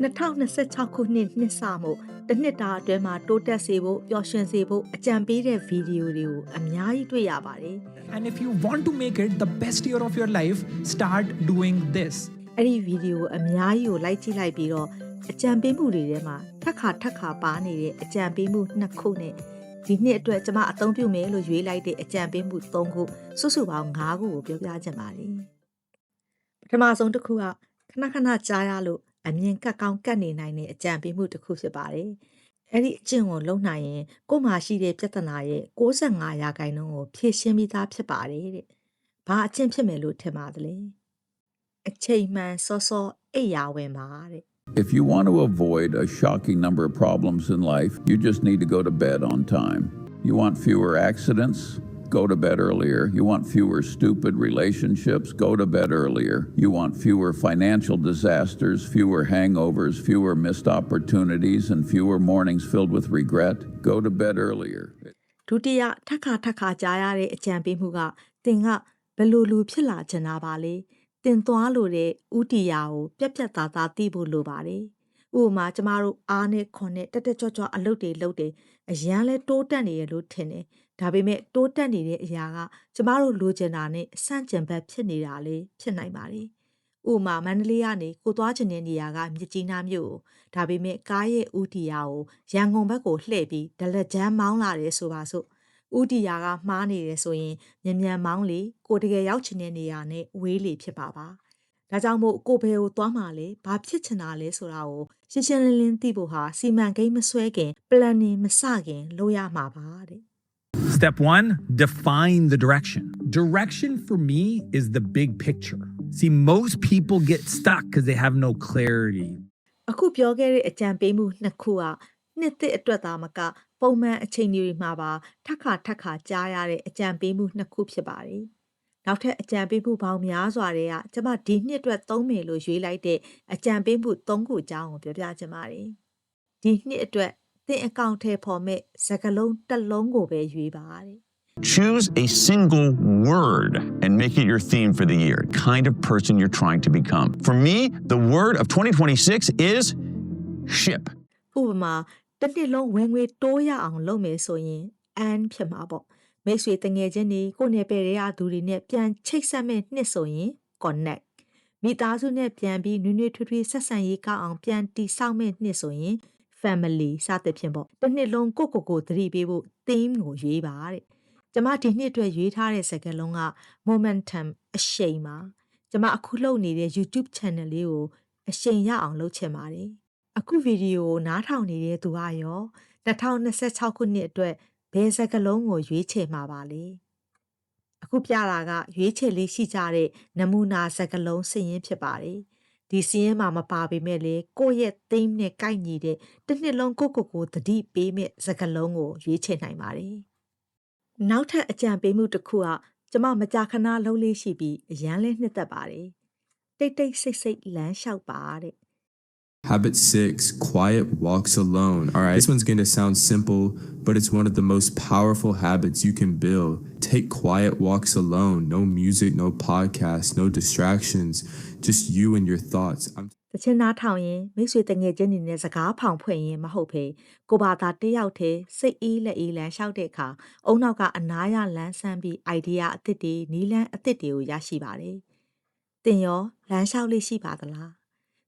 2026 ခုနှစ်စမှုတစ်နှစ်တာအတွင်းမှာတိုးတက်စေဖို့ပျော်ရွှင်စေဖို့အကြံပေးတဲ့ဗီဒီယိုတွေကိုအများကြီးတွေ့ရပါတယ် And if you want to make it the best year of your life, start doing this. အဲ့ဒီဗီဒီယိုအများကြီးကိုလိုက်ကြည့်လိုက်ပြီးတော့အကြံပေးမှုတွေထဲမှာထပ်ခါပါနေတဲ့အကြံပေးမှု2ခုနဲ့ဒီနှစ်အတွက်ကျွန်မအသုံးပြုမယ်လို့ရွေးလိုက်တဲ့အကြံပေးမှု3ခုစုစုပေါင်း5ခုကိုပြောပြချင်ပါတယ်ပထမဆုံးတစ်ခုကခဏကြားရလို့အမြင်ကတ်ကောင်းကတ်နေနိုင်တဲ့အကြံပေးမှုတစ်ခုဖြစ်ပါတယ်အဲ့ဒီအကျင့်ကိုလုံနိုင်ရင်ကိုယ်မှာရှိတဲ့ပြဿနာရဲ့65%ကိုဖြေရှင်းပြီးသားဖြစ်ပါတယ်တဲ့ဘာအကျင့်ဖြစ်မယ်လို့ထင်ပါသလဲအချိန်မှန်စောအိပ်ရာဝင်ပါတဲ့ If you want to avoid a shocking number of problems in life, you just need to go to bed on time. You want fewer accidents? Go to bed earlier. You want fewer stupid relationships? Go to bed earlier. You want fewer financial disasters, fewer hangovers, fewer missed opportunities, and fewer mornings filled with regret? Go to bed earlier. ဒုတိယထပ်ခါကြားရတဲ့အကြံပေးမှုကသင်ကဘယ်လိုလူဖြစ်လာချင်တာပါလဲတင်သွားလို့တဲ့ဥတီယာကိုပြက်သားသိဖို့လိုပါတယ်ဥပမာကျမတို့အားနဲ့ခွန်နဲ့တက်ကြွအလုပ်တွေလုပ်တယ်အရန်လဲတိုးတက်နေရလို့ထင်တယ်ဒါပေမဲ့တိုးတက်နေတဲ့အရာကကျမတို့လိုချင်တာနဲ့ဆန့်ကျင်ဘက်ဖြစ်နေတာလေဖြစ်နိုင်ပါတယ်ဥပမာမန္တလေးကနေကိုသွားချင်တဲ့နေရာကမြစ်ကြီးနားမြို့ကိုဒါပေမဲ့ကားရဲ့ဥတီယာကိုရန်ကုန်ဘက်ကိုလှည့်ပြီးဒလက်ဂျမ်းမောင်းလာတယ်ဆိုပါစို့ဥတီယာကမှားနေတယ်ဆိုရင်မြန်မောင်းလေကိုတကယ်ရောက်ချင်တဲ့နေရာနဲ့ဝေးလေဖြစ်ပါဒါကြောင့်မို့ကိုဘယ်ကိုသွားမှလဲဘာဖြစ်ချင်တာလဲဆိုတာကိုရှင်းလင်းသိဖို့ဟာစီမံကိန်းမဆွဲခင် planning မစခင်လုပ်ရမှာပါတဲ့ Step 1, define the direction. Direction for me is the big picture. See, most people get stuck because they have no clarity. အခုပြောခဲ့တဲ့အကြံပေးမှု2ခုကနှစ်သစ်အတွက်သာမကပုံမှန်အချိန်တွေမှာပါထပ်ခါကြားရတဲ့အကြံပေးမှု2ခုဖြစ်ပါတယ်နောက်ထပ်အကြံပေးမှုပေါင်းများစွာတွေကကျွန်မဒီနှစ်အတွက်သုံးမယ်လို့ရွေးလိုက်တဲ့အကြံပေးမှု3ခုအကြောင်းကိုပြောပြချင်ပါတယ်ဒီနှစ်အတွက်သင်အကောင့်ထဲပေါ်မဲ့စကားလုံးတစ်လုံးကိုပဲရွေးပါတဲ့ Choose a single word and make it your theme for the year, kind of person you're trying to become. For me, the word of 2026 is ship. ဥပမာတစ်နှစ်လုံးဝင်ငွေတိုးရအောင်လုပ်မယ်ဆိုရင် and ဖြစ်မှာပေါ့မိတ်ဆွေတငယ်ချင်းတွေကိုနယ်ပယ်တွေကသူတွေနဲ့ပြန်ချိတ်ဆက်မဲ့နှစ်ဆိုရင် connect မိသားစုနဲ့ပြန်ပြီးနွေထွေးဆက်ဆံရေးကောင်းအောင်ပြန်တည်ဆောက်မဲ့နှစ်ဆိုရင် family စသဖြင့်ပေါ့တစ်နှစ်လုံးကိုသတိပေးဖို့ theme ကိုရွေးပါတဲ့ကျမဒီနှစ်အတွက်ရွေးထားတဲ့စကားလုံးက momentum အရှိန်ပါကျမအခုလုပ်နေတဲ့ YouTube channel လေးကိုအရှိန်ရအောင်လုပ်ချင်ပါတယ်အခုဗီဒီယိုကိုနားထောင်နေတဲ့သူကရော2026ခုနှစ်အတွက်ဘယ်စကားလုံးကိုရွေးချယ်မှာပါလဲအခုပြတာကရွေးချယ်လေးရှိကြတဲ့နမူနာစကားလုံးစည်ရင်းဖြစ်ပါတယ်ဒီစည်ရင်းမှာမပါပေမဲ့လေကိုယ့်ရဲ့ theme နဲ့ကိုက်ညီတဲ့တစ်နှစ်လုံးကိုသတိပေးမဲ့စကားလုံးကိုရွေးချယ်နိုင်ပါတယ်နောက်ထပ်အကြံပေးမှုတစ်ခုကကျမမကြာခဏလုံးလေးရှိပြီးအရန်လေးနှစ်သက်ပါတယ်တိတ်ဆိတ်လမ်းလျှောက်ပါတဲ့ Habit 6, quiet walks alone. All right, this one's going to sound simple, but it's one of the most powerful habits you can build. Take quiet walks alone. No music, no podcast, no distractions. Just you and your thoughts. တချင်နားထောင်ရင်မိတ်ဆွေတငယ်ချင်းတွေနဲ့စကားဖောင်ဖွင့်ရင်မဟုတ်ဖေကိုဘာသာတယောက်တည်းစိတ်အေးလက်အေးလမ်းလျှောက်တဲ့အခါအုံနောက်ကအနားရလမ်းဆန်းပြီး idea အသစ်တွေနီးလန်းအသစ်တွေကိုရရှိပါတယ်။တင်ရောလမ်းလျှောက်လေးရှိပါသလား။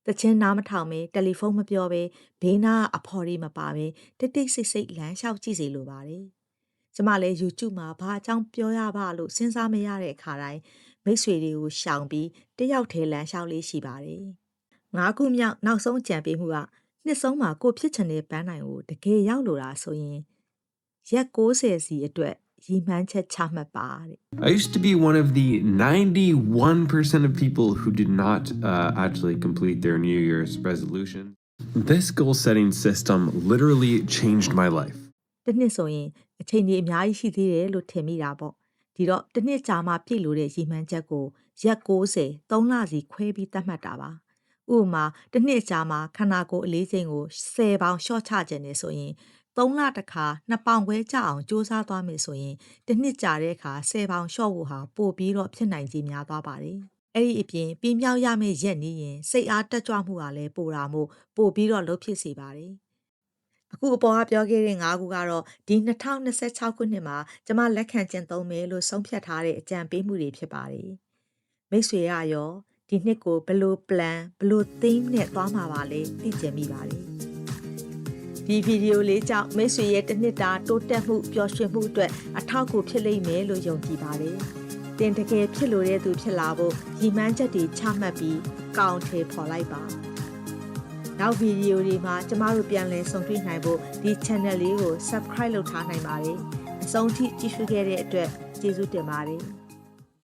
တချင်နားမထောင်ပဲတယ်လီဖုန်းမပြောပဲဘေးနားအဖော်လေးမပါပဲတိတ်ဆိတ်လမ်းလျှောက်ကြည့်စီလိုပါတယ်။ကျမလည်း YouTube မှာဘာအကြောင်းပြောရပါလို့စဉ်းစားမရတဲ့အခါတိုင်းမိတ်ဆွေတွေကိုရှောင်ပြီးတယောက်တည်းလမ်းလျှောက်လေးရှိပါတယ်။9ခုမြောက်နောက်ဆုံးကြံပေးမှုကနှစ်ဆုံးမှာကိုဖြစ်ချင်တဲ့ပန်းနိုင်ကိုတကယ်ရောက်လို့တာဆိုရင်ရက်60စီအတွက်ရည်မှန်းချက်ချမှတ်ပါတဲ့ I used to be one of the 91% of people who did not actually complete their New Year's resolution. This goal setting system literally changed my life. တစ်နှစ်ဆိုရင်အချိန်ကြီးအများကြီးရှိသေးတယ်လို့ထင်မိတာပေါ့ဒီတော့တစ်နှစ်ကြာမှပြည့်လို့တဲ့ရည်မှန်းချက်ကိုရက်60 3လစီခွဲပြီးသတ်မှတ်တာပါဥပမာတစ်နှစ်ကြာမှခန္ဓာကိုယ်အလေးချိန်ကို10ပေါင်ရှော့ချခြင်းနေဆိုရင်3လတစ်ခါ2ပေါင်ခွဲကြအောင်စူးစမ်းသွားမယ်ဆိုရင်တစ်နှစ်ကြာတဲ့အခါ10ပေါင်ရှော့ဖို့ဟာပို့ပြီးတော့ဖြစ်နိုင်ကြီးများသွားပါတယ် အဲ့ဒီအပြင်ပြင်းမြောက်ရမယ့်ရက်နေရင်စိတ်အားတက်ကြွမှုကလည်းပိုတာမို့ပို့ပြီးတော့လှုပ်ဖြစ်စေပါတယ်အခုအပေါ်ကပြောခဲ့တဲ့၅ခုကတော့ဒီ2026ခုနှစ်မှာကျမလက်ခံကျင့်သုံးမယ်လို့ဆုံးဖြတ်ထားတဲ့အကြံပေးမှုတွေဖြစ်ပါတယ်မိတ်ဆွေရရောဒီနှစ်ကိုဘယ်လို plan ဘယ်လို theme နဲ့သွားမှာပါလဲသိချင်မိပါတယ်ဒီဗီဒီယိုလေးကြောင့်မိတ်ဆွေရဲ့တစ်နှစ်တာတိုးတက်မှုပျော်ရွှင်မှုအတွက်အထောက်အကူဖြစ်လိမ့်မယ်လို့ယုံကြည်ပါတယ်တင်တကယ်ဖြစ်လို့တဲ့သူဖြစ်လာဖို့ရည်မှန်းချက်တွေချမှတ်ပြီးကောင်းထဲဖော်လိုက်ပါနောက်ဗီဒီယိုတွေမှာကျမတို့ပြန်လည်ဆုံတွေ့နိုင်ဖို့ဒီ channel လေးကို subscribe လုပ်ထားနိုင်ပါတယ်အဆုံးထိကြည့်ရှုခဲ့တဲ့အတွက်ကျေးဇူးတင်ပါတယ်